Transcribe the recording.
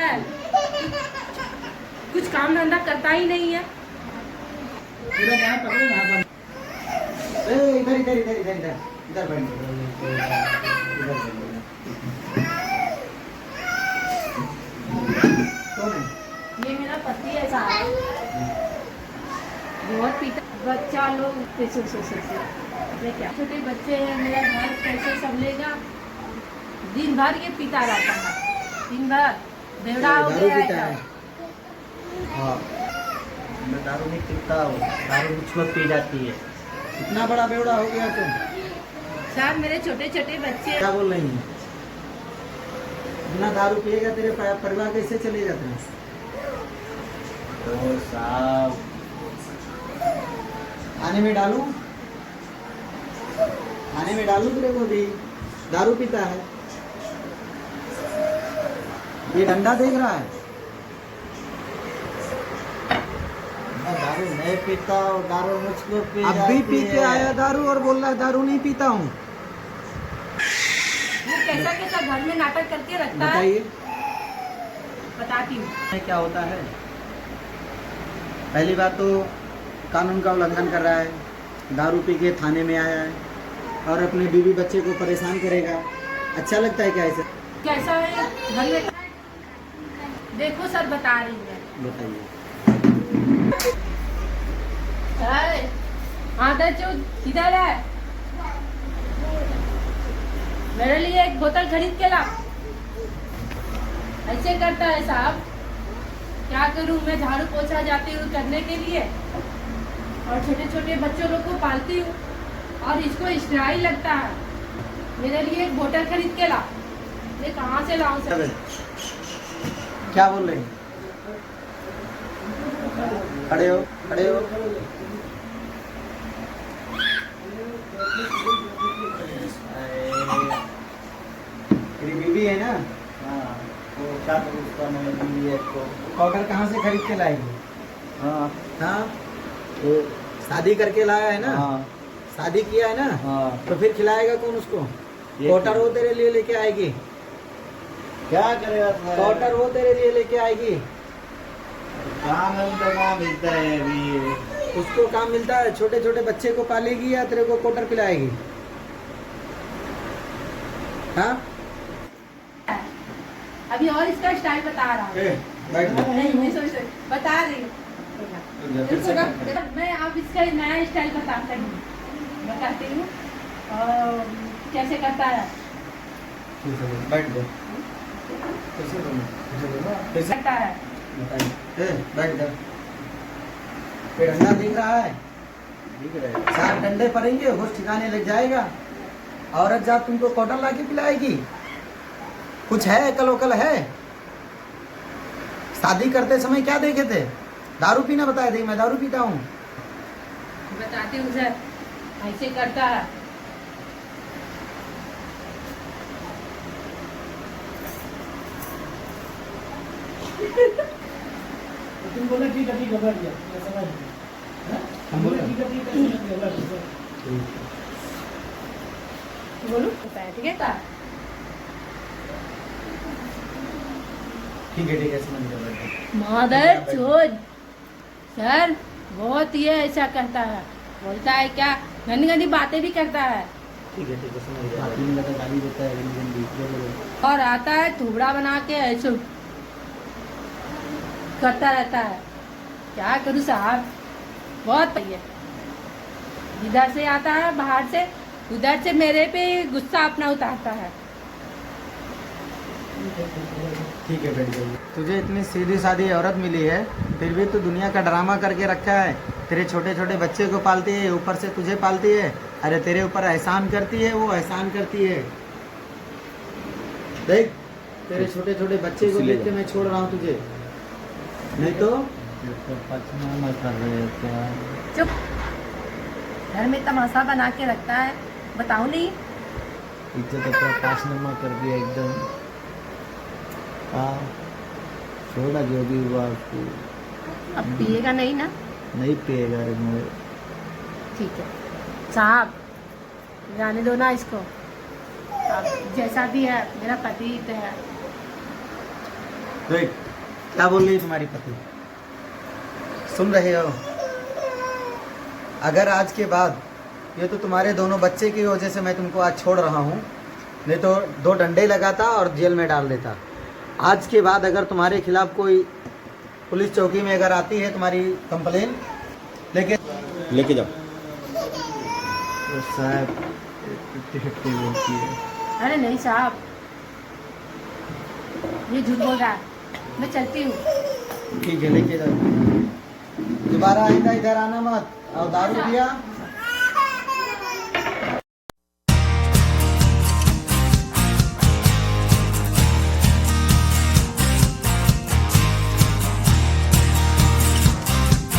है, कुछ काम धंधा करता ही नहीं है। इधर इधर इधर इधर इधर इधर बैठ कौन है? ये मेरा पति है साहब, बहुत पीता बच्चा लोग ये क्या छोटे बच्चे हैं, मेरा घर कैसे संभलेगा। दिन भर ये पीता रहता है, दिन भर बेवड़ा हो दारू गया पीता है। है। हाँ, मैं दारू नहीं पीता हूँ, दारू मुझको पी जाती है। इतना बड़ा बेवड़ा हो गया तुम? साहब मेरे छोटे छोटे बच्चे। क्या बोल रही हैं? बिना दारू पिएगा तेरे परिवार कैसे चले जाते हैं? तो साहब आने में डालूं? आने में डालूं तेरे को भी? दारू पीता है, ये डंडा देख रहा है। मैं दारू नहीं पीता हूँ, दारू मुझको पी अब भी पी के आया दारू और बोल रहा है दारू नहीं पीता हूँ। वो कैसा कैसा घर में नाटक करके रखता है, बताइए बताती हूँ। क्या होता है। पहली बात तो कानून का उल्लंघन कर रहा है, दारू पी के थाने में आया है और अपने बीवी बच्चे को परेशान करेगा। अच्छा लगता है क्या ऐसे? कैसा है घर में? देखो सर बता रही है। बताइए। आधा जो किधर है, मेरे लिए एक बोतल खरीद के ला। ऐसे करता है साहब, क्या करूं मैं, झाड़ू पोछा जाती हूँ करने के लिए और छोटे छोटे बच्चों लोग को पालती हूँ और इसको स्टाइल लगता है। मेरे लिए एक बोतल खरीद के ला, मैं कहाँ से लाऊं सर? क्या बोल रहे हैं? खड़े हो, खड़े हो। तेरी बीवी है ना? हाँ, तो क्या करूँ उसका, मैंने बीवी है तो। पाउडर कहाँ से खरीद के लाएगी? हाँ हाँ, तो शादी करके लाया है ना? हाँ शादी किया है ना? हाँ, तो फिर खिलाएगा कौन उसको? ये पाउडर वो तेरे लिए लेके आएगी, क्या करेगा सर? पाउडर वो तेरे लिए लेके आएगी। कहाँ मिलता, कहाँ मिलता है अभी? उसको काम मिलता है, छोटे छोटे बच्चे को पालेगी या तेरे को पाउडर पिलाएगी? हाँ, अभी और इसका स्टाइल बता रहा हूँ। बैठ जा। नहीं मैं सोच रही बता रही हूँ। फिर से कर। देखो, मैं अब इसका नया स्टाइल बताती हूँ और कैसे करता है। बैठ जा। कैसे करता है बताइए? बैठ जा। फिर डंडा दिख रहा है, दिख रहा है। 4 डंडे पड़ेंगे, होश ठिकाने लग जाएगा। औरत जात तुमको पाउडर ला के पिलाएगी? कुछ है, अकल वकल है? शादी करते समय क्या देखे थे? दारू पीना बताया थे, मैं दारू पीता हूँ। बताती हूँ सर, ऐसे करता है। तुम बोले ठीक है बढ़ गया, मैं समझ गया। हम बोले ठीक है बढ़ गया। बोलो ठीक है का? ठीक है समझ गया। मादर चोद सर, बहुत ये ऐसा करता है, बोलता है क्या गंदी गंदी बातें भी करता है ठीक है समझ गया। तीन लगा गाली देता है गंदी गंदी। और आता है थोबड़ा बना के ऐसे करता रहता है। क्या करूँ साहब, बहुत है। इधर से आता है बाहर से, उधर से मेरे पे गुस्सा अपना उतारता है। ठीक है बैठ जाइए। तुझे इतनी सीधी सादी औरत मिली है, फिर भी तू दुनिया का ड्रामा करके रखा है। तेरे छोटे छोटे बच्चे को पालती है, ऊपर से तुझे पालती है। अरे तेरे ऊपर एहसान करती है, वो एहसान करती है। देख तेरे छोटे छोटे बच्चे को देख के मैं छोड़ रहा हूँ तुझे, नहीं तो पचनामा कर रहे क्या? चुप, घर में तमाशा बना के रखता है, बताओ नहीं। इज्जत अपना पासनामा कर दिया एकदम। हाँ, छोड़ा जो भी हुआ उसको। अब पिएगा नहीं ना? नहीं पिएगा रे मोए। ठीक है साहब, जाने दो ना इसको। अब जैसा भी है मेरा पति तो है। देख क्या बोल रही है तुम्हारी पति, सुन रहे हो? अगर आज के बाद ये तो तुम्हारे दोनों बच्चे की वजह से मैं तुमको आज छोड़ रहा हूँ, नहीं तो 2 डंडे लगाता और जेल में डाल देता। आज के बाद अगर तुम्हारे खिलाफ कोई पुलिस चौकी में अगर आती है तुम्हारी कंप्लेन लेके जाओ। तो साहब 50-50 बोलती है। अरे नहीं साहब, ये झूठ बोल रहा है, मैं चलती हूँ। ठीक है लेके जाओ, दोबारा आइंदा इधर आना मत। और दारू पिया